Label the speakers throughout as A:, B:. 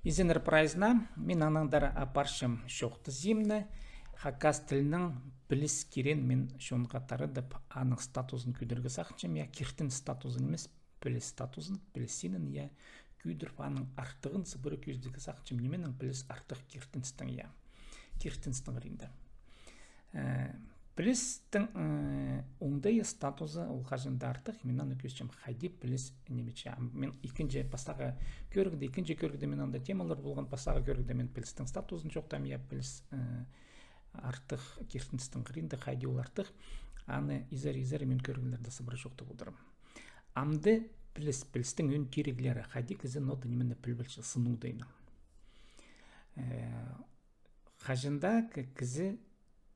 A: Изенер прайзна мен анаңдар апаршым шоқты зимні, хакас тілінің біліс керен мен шон қатары деп аның статусын күйдіргі сақчым, я кертін статусын емес, біліс статусын, білісінін, я күйдіріп аның артығын сыбыры көздегі сақчым, неменің біліс артық кертінстің, я кертінстің ринді. Білістің оңдай статусы ол қажында артық, мен аны көзчем хайди біліс немече. Мен екінші пастағы көргіде мен анда темалар болған пастағы көргіде мен білістің статусын жоқтам, я біліс артық кертінстің қырынды хайди ол артық, аны изар мен көргілерді сыбыры жоқты болдырым. Амды білістің өн кереглері хайди кізі ноды немені білбілші сынудайны. Қажында кізі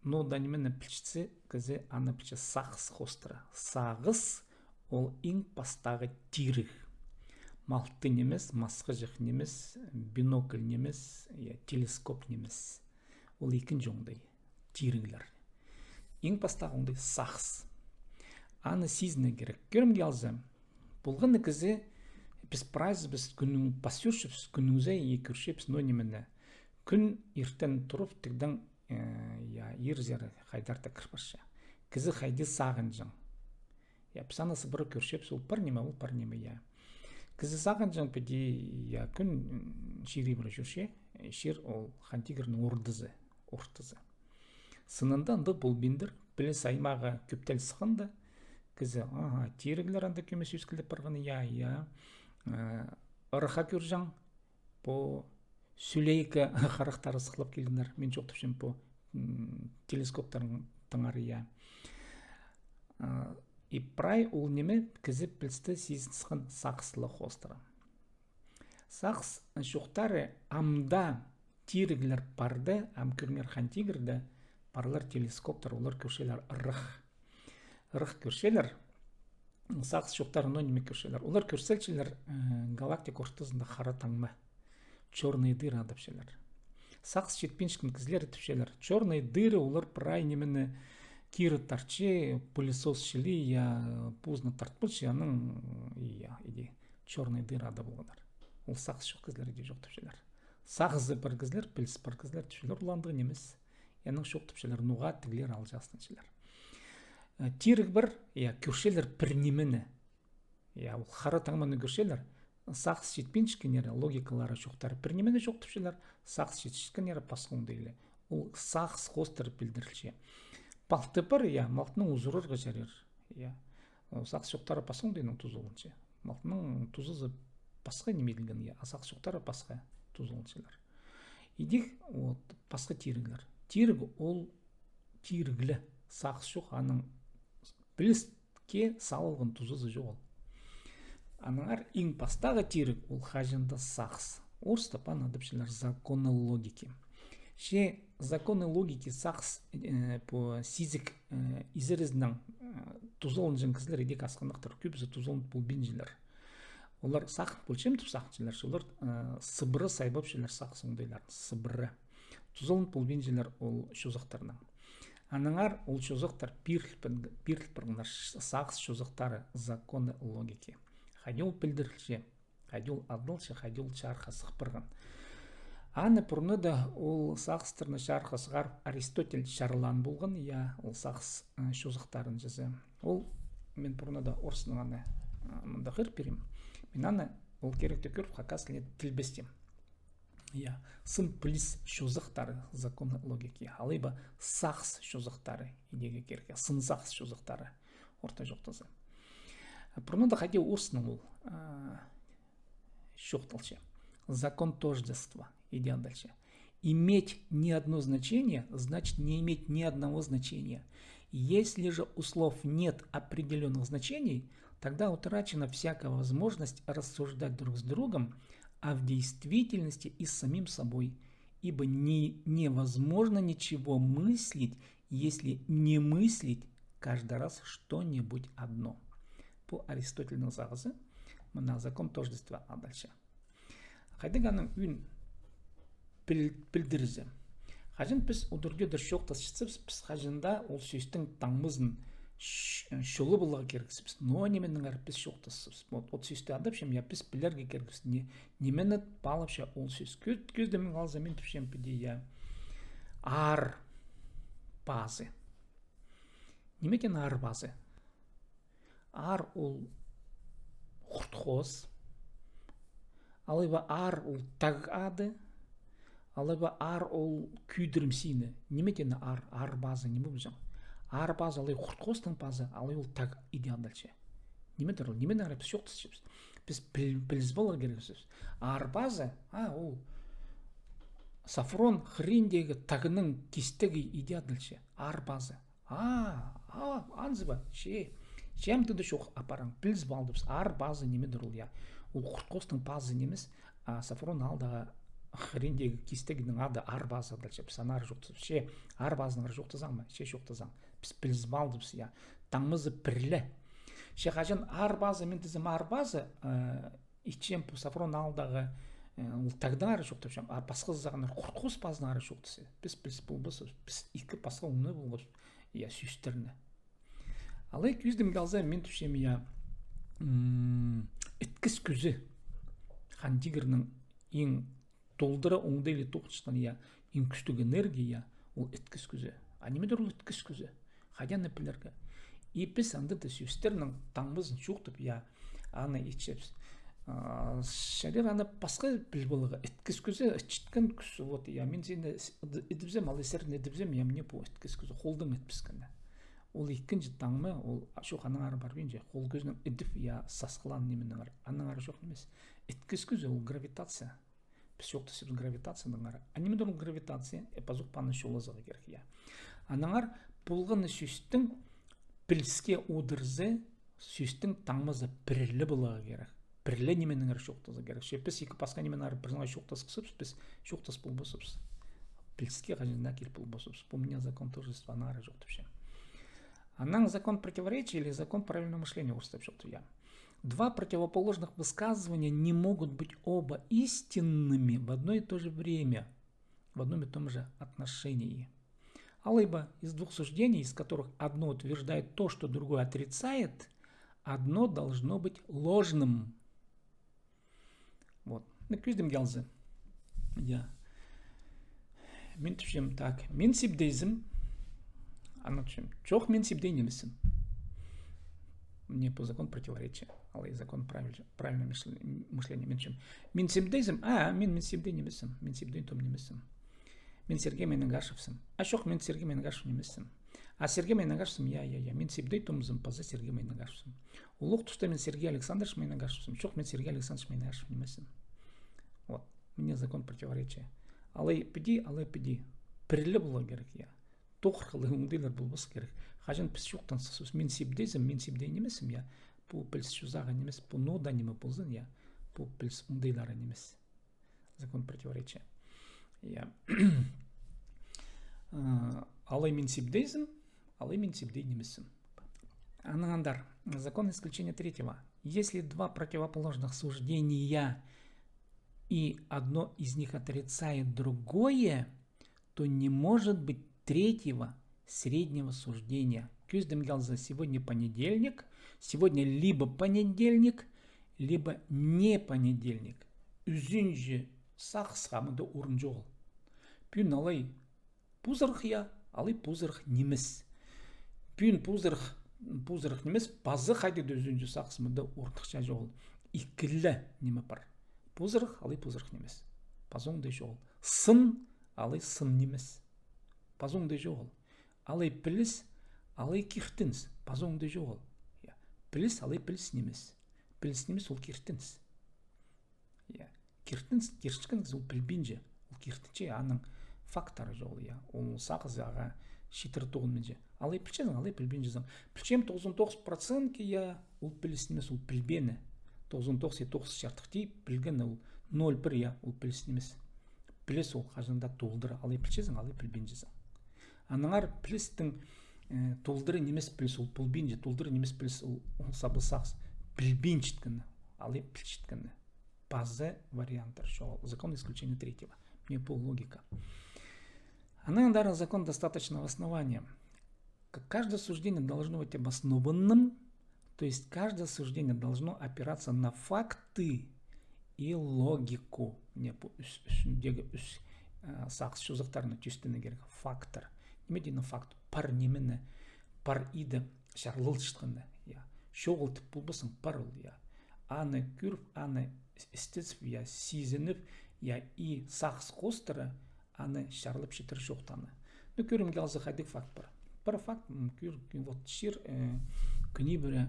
A: но данимені пілшісі кізі аны пілші сағыз қостыра. Сағыз ол ең пастағы тирік. Малты немес, масқы жық немес, бинокль немес, телескоп немес. Ол екен жоңдай тиріглер. Ең пастағы оңдай сағыз. Аны сезіне керек. Көрімге алзам. Бұлғыны кізі біз прайз біз күнің пасюшып, күніңізі екіршеп, но немені. Күн ертен тұрып тігдің ерзері қайдарда кірпірші. Кізі қайды сағын жың. Пісанасы бұры көршеп, сол пар неме, ол пар неме. Кізі сағын жың педі күн шері бұры жүрше, шер ол қантигірінің ордызы. Сынында ынды бұл бендір, біліс аймағы көптел сықынды. Кізі, терігілер анда көмес өскілдіп барғаны, ұрыға көр жың, бұл сүлейкі қарақтары сықылып келдіңдер. Мен жоқтып жем по телескоптарын тыңары, И прай ол неме кізіп білісті сезін сықын сақсылы қостыры. Сақс жоқтары амда тирігілер барды, ам көрінер қантигірді, барлар телескоптар, олар көршелер ұрық көршелер. Сақс жоқтары но неме көршелер. Олар көрселчелер галактик ортызында қара таңма. Черные дыры адапшелер. Сақс жетпеншкін кізлер етіпшелер. Черные дыры олар прай немені кирі тарчы, пылесос шілі, пузны тартпылшы, яның черные дыры ада болғанар. Ол сақс жоқ кізлер еде жоқ түпшелер. Сақызы бір кізлер, піліс бір кізлер түпшелер ұландығы немес. Яның жоқ түпшелер, нуға тігілер ал жастыншелер. Тирік бір, көршелер бір немені. Ол қара таңманы көршелер. Сақс жетпеншкенері логикалары жоқтары бір немені жоқ түпшелер. Сақс жетшкенері пасқың дейлі. Ол сақс қостырып білдірілше. Балты бір, малтының ұзырыр ғажарыр. Сақс жоқтары пасқың дейінің тұз олынше. Малтының тұзызы пасқа немеділген, сақс жоқтары пасқа тұз олыншелер. Идек пасқа тиріглер. Тиріг ол тиріглі. Сақс жоқ, аның біліске салылғын тұзызы жоқ ол. Аныңар ең пастағы тирік ол қажында сақс. Орыстапан адыпшылар законы логики. Законы логики сақс по сизик изеріздің тұзылын жынкізлер едек асқандықтар көбізі тұзылын бұл бенжілер. Олар сақын бөлшем түп сақчылар. Олар сыбыры сайбапшылар сақс оңдайлар. Сыбыры. Тұзылын бұл бенжілер ол шозақтарының. Аныңар ол шозақтар бірліпіргінар сақс шозақтары законы логики. Хадил білдірілше, хадил адылшы, хадил чарха сықпырған. Аны бұрны да ол сақстырны чарха сығар Аристотель шарлан болған, ол сақс шозықтарын жазы. Ол мен бұрны да орсының аны мұнда ғыр берем. Мен аны ол керекті көріп қақасылет тілбестем. Сын пліс шозықтары законы логики. Алайба сақс шозықтары идеге кереке. Сын сақс шозықтары орта жоқтызы. Бұрны да қайде орсының ол шоқталшы. Закон тождества. Идем дальше. Иметь ни одно значение, значит не иметь ни одного значения. Если же у слов нет определенных значений, тогда утрачена всякая возможность рассуждать друг с другом, а в действительности и с самим собой. Ибо невозможно ничего мыслить, если не мыслить каждый раз что-нибудь одно. По Аристотельның зағызы, мұна закон тождества адальшы. Қайдығаның үн білдірізі. Қажын біз ұдырге дұр шоқтас шытсып, біз қажында ол сөйстің таңмызын шулы болға кергісіпсіз, но неменің әріп біз шоқтасыз. От сөзді адып шем, я біз білерге кергісіз, немені балыпша ол сөз. Көздемін қалза мен түпшем піде, я ар базы. Немекен ар базы? Ар ол құртқоз, алайба ар ол таг ады, алайба ар ол күйдірімсейні. Неметені ар базы, неме бұл жаң? Ар базы алай құртқостың базы, алай ол таг идеалдалшы. Неметер ол? Немен әрі біз жоқтыз. Біз біліз болға керексіз. Ар базы, ол Сафрон хриндегі тагының кестегі идеалдалшы. Ар базы. Анзыба, Шемді шоқ апараң, біліз балдыбыз. Ар базы немедір ол, я. Ол құртқостың базы немес, Сафрон алдағы хриндегі кестегінің ады ар базы адалшы. Біз ар жоқтыз. Ар базының ар жоқтызаң ма? Жоқтызаң. Біз біліз балдыбыз, я. Таңмызы бірлі. Қажан ар базы, мен тізім ар базы, ичем Сафрон алдағы ол тағдың ары жоқтып жам. Басқа зағанар құртқос базының ары жоқтысы. Біз болбысыз. Біз екі басқа ұны болғыз. Я сүйістеріні. Алай көздім қалза мен түшем, я іткіс көзі. Хандигерінің ең толдыры оңдайлы тоқтышқан, я ең күштік энергия, ол іткіс көзі. Немедер ол іткіс көзі? Қадян әпілерге. И біз андыды сүйістерінің таңбызын жоқтып, я аны етшепсіз. Шарир аны басқа біл болыға. Іткіс көзі, ішіткен күсі. Я мен сені едібзем, ал есерін едібзем, я мне бұл іткіс көзі. Қолдың етпіскінді. Ол екінші таңмы, ол шоқ аның ары бар бейінже. Қол көзінің едіп, я сасқылан неменің ары. Аның ары жоқ немес. Іткіс көзі, ол гравитация. Біз жоқты сепіз гравитацияның ары. Анемеді ол гравитация, эпазуқ паны шолазығы керек, я. Аның ары болғаны сүйістің біліске одырзы, сүйістің таңмызы бірлі болығы керек. Бірлі неменің ары жоқтызы керек. Біз екі басқа немен ары біріңа жоқтас қысыпыз, біз жоқтас бұл босыпыз. Біліске қажында келіп бұл босыпыз. Бұл меня закон тождества ары жоқтып ше. Анан закон противоречия или закон правильного мышления устав что-то я. Два противоположных высказывания не могут быть оба истинными в одно и то же время, в одном и том же отношении. Алайба из двух суждений, из которых одно утверждает то, что другое отрицает, одно должно быть ложным. Вот. На көздім geldi. Я. Мен түшем так. Мен сепдейзім. Анатшем. Чох мен сепдей немесім. Мне по закон противоречия. Але закон правильное мышление. Мен сепдейзім. Мен сепдей немесім. Мен сепдей том немесім. Мен Сергей Менагашевсім. Шох мен Сергей Менагашев немесім. Сергей Менагашевсім. Я. Мен сепдей томзым поза Сергей Менагашевсім. Улық тұста мен Сергей Александрович Менагашевсім. Чох мен Сергей Александрович Менагашев немесім. Вот. Мне закон противоречия. Алай пиди. Бірлі болу керек, я. Тоқырқылы өңдейлер болбасы керек. Қажан піс жоқтан сысыз. Мен сепдейзім, мен сепдей немесім, я. Бұл пілс шузаға немес, бұл нода неме болзын, я. Бұл пілс өңдейлары немес. Закон противоречия. Я. Алай мен сепдейзім, алай мен сепдей немесім. Анандар. Закон исключения третьего. Если два противоположных суждения и одно из них отрицает другое, то не может быть третьего среднего суждения. Көздім geldi. Сегодня понедельник. Сегодня либо понедельник, либо не понедельник. Үзінже сақсқамыды орын жоғыл. Пүн алай пузырық я, алай пузырық немес. Пүн пузырық немес, базы қайдеді үзінже сақсымыды орындықша жоғыл. Икілі неме бар. Пузырық, алай пузырық немес. Пазоңдай жоғыл. Сын, алай сын немес. Пазоңдай жоғыл. Алай піліс, алай киртінс. Пазоңдай жоғыл. Піліс, алай піліс немес. Піліс немес, ол киртінс. Киртінс, киртінс, ол пілбенже. Ол киртінче, аның фактары жоғыл. Ол сақыз аға шетір тоғын менже. Алай пілчезің, алай пілбенже зың. Пілчем 99% ол піліс немес, ол пілбені. 99 шартықти білген ол 0,1 ол піліс немес. Піліс ол қажында толдыры. Алай пілчезің, алай пілбенжезің. Аныңар пілістің толдыры немес піліс ол пілбенже. Толдыры немес піліс ол сабы сақс. Пілбенжеткіні. Алай пілчеткіні. Базы варианттар. Закон исключения третьего. Мне пол логика. Аныңдар закон достаточного основания. каждое суждение должно быть обоснованным, то есть каждое суждение должно опираться на факты и логику. Не bu үстіндегі сақсы сөздіктарына түйістіні керек. Фактор. Неме дейін факт? Пар немені, пар иді шарлыл шытқында. Шоғыл тіп болбасын пар ол. Аны көріп, аны істесіп, сезініп, и сақсы қостыры, аны шарлып шетір жоқтаны. Ну, көрімге алзы қайдық факт бар. Бір факт, көрім, вот шир күні бірі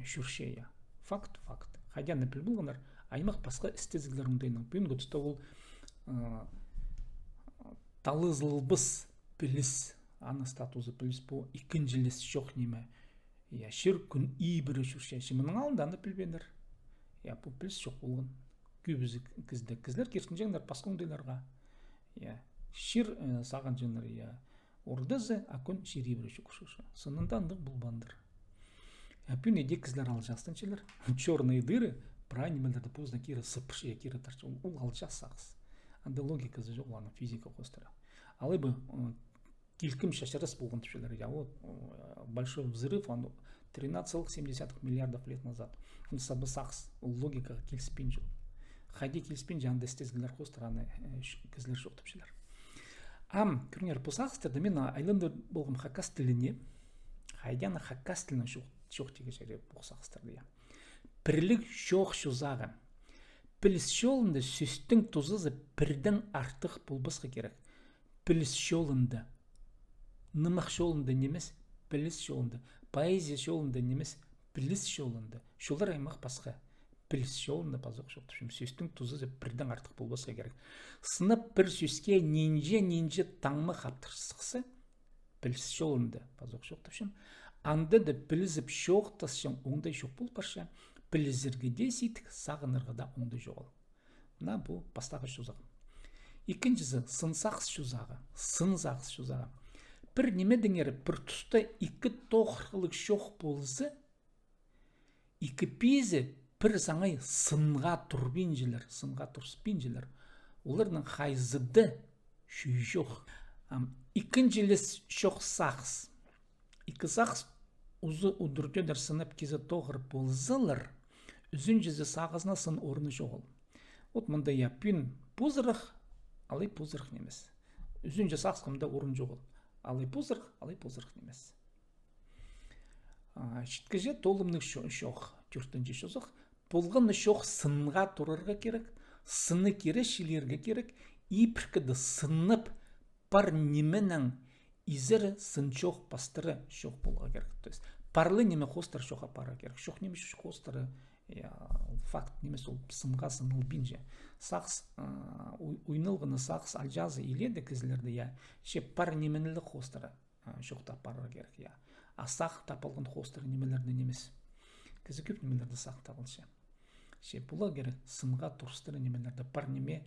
A: шүрше. Факт. Қайдяны біл болғандар, аймақ басқа істезгілеріндейінің. Бүгінгі тұста ол талызылбыс біліс, аны статузы біліс бұл икінжіліс жоқ неме. Шир күн үй бірі шүрше. Шымының алында аны білбендір. Бұл біліс жоқ болған. Көбізі кізлер керсін жаңдар басқа оңдайларға. Шир саған жаңдар ордызы, акын шири бірі шүкшішу. Сынында андық бұл бандыр. Пүн еде кізлер алжастыншылар. Черные дыры, пранималарды поздно кері сыпшы, кері тарчы. Ол алжас сағыз. Анда логикасы жоқ, аны физика қостыра. Алайбы келкім шашарыс болған түшілер. Большой взрыв, он 13,7 миллиардов лет назад. Он сабы сағыз, ол логикаға келіспен жоқ. Хайде келіспен жанды істезгілер қостыра, аны кізлер жоқ түшілер. Көрінер, бұл сағызтырды мен айланды болғым хакас тіліне, хайдяны хакас тілінің жоқ теге жәрі бұл сағызтырды. Пірлік жоқ шузағы. Піліс жолында сөстің тұзызы бірдің артық болбасқа керек. Піліс жолында. Нымақ жолында немес, піліс жолында. Поэзия жолында немес, піліс жолында. Жолдар аймақ басқа. Піліс жолында базық жоқты. Сөстің тұзызы бірдің артық болбасқа керек. Сынып бір сөзге ненже таңмы қаптырсықсы, піліс жолында базық жоқты. Анда да пілізіп жоқтасшын оңдай жоқ бол барша. Пілізіргеде сейтік, сағынырғыда оңды жоғыл. Мына бұл бастағы шузағы. Екіншісі сынсақс шузағы, сынсақс шузағы. Бір немедіңері бір тұста екі тоқырғылық шоқ болысы, екі пезі бір саңай сынға тұрспен желер. Олардың қайзыды шүй жоқ. Екіншілес шоқ сақс. Екі сақс ұзы ұдырдедер сынып кезі тоғыр болызылыр. Үзін жүзі сағызына сын орны жоғыл. От мұнда пүн пұзырық, алай пұзырық немес. Үзін жүзі сағызқымда орын жоғыл. Алай пұзырық немес. Шіткіже толымның шоқ, түртінші шозық. Болғаны шоқ сынға тұрырға керек, сыны кере шилерге керек, ипіркіді сынып пар неменің изері сын шоқ бастыры шоқ болға керек. То есть, парлы неме қостыр шоқа пара керек. Шоқ неме шоқ қостыры факт немес ол сынға сыныл бинже. Сақс, уйнылғыны сақс алжазы иледі кізілерді, ше пар неменілі қостыры шоқта пара керек. А сақ тапылғын қостыры немелерді немес. Кізі көп немелерді сақ тапылшы. Ше бұла керек сынға тұрыстыры немелерді пар неме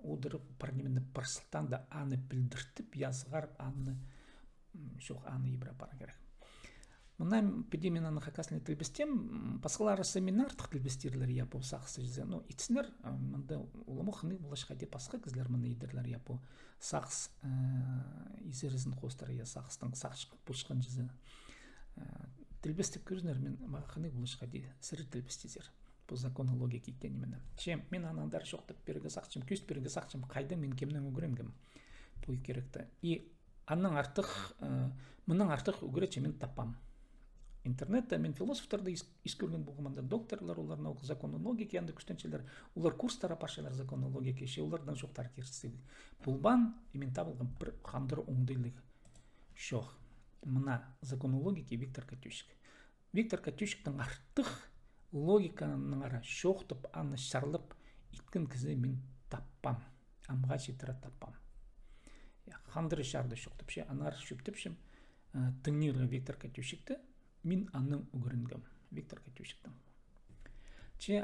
A: удырып, пар немені парсылтан да аны білдіртіп, язғарып, аны шоқ аны ибра пара керек. Мұна педемена хакасны тілбістем, басқалары семинар тілбістерлер бұл сақсы жүзе. Итсінер, мұнда ұламықыны бұлашқаде басқа кізлер мұны едерлер бұл сақс изерізін қостары, сақстың сақшық бұлшқан жүзе. Тілбістіп көрінер, мен мағақыны бұлашқаде сірі тілбістезер. Бұл законы логика ектен емені. Мен анандар жоқтып берге сақчым, көст берге сақчым, қайды мен кемнің өгірінгім бұл керекті. И анның артық өгіретші мен тапам. Интернетте мен философтарды искөрген болғыманда докторлар, оларына законы логики, анды күштеншелер, олар курстара паршалар законы логики, олардан жоқтар керсіздегі. Бұлбан, мен табылған бір қандыр оңдайлығы жоқ. Мына законы логики Виктор Катющик. Виктор Катющиктің артық логиканың ара шоқтып, аны шарлып, иткін кізі мен таппам. Амға жетірі таппам. Қандыры шарды шоқтып, анар шөптіпшім, тыңнергі Виктор Катющикті, мен анның үгірінгім, Виктор Катющиктің.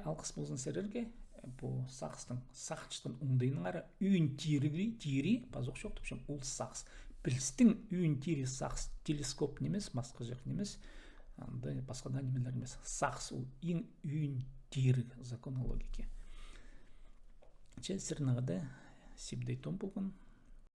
A: Алқыс болсын сәрерге, бұл сақыстың, сақчыстың ұңдайының ара үйін тири, базық шоқтып, ол сақс. Білістің үйін тири сақс, телескоп немес, масқы жақ немес, басқадан немелер емес. Сақс ол ең үйін тири законы логики. Сірнағыда сепдей том болған.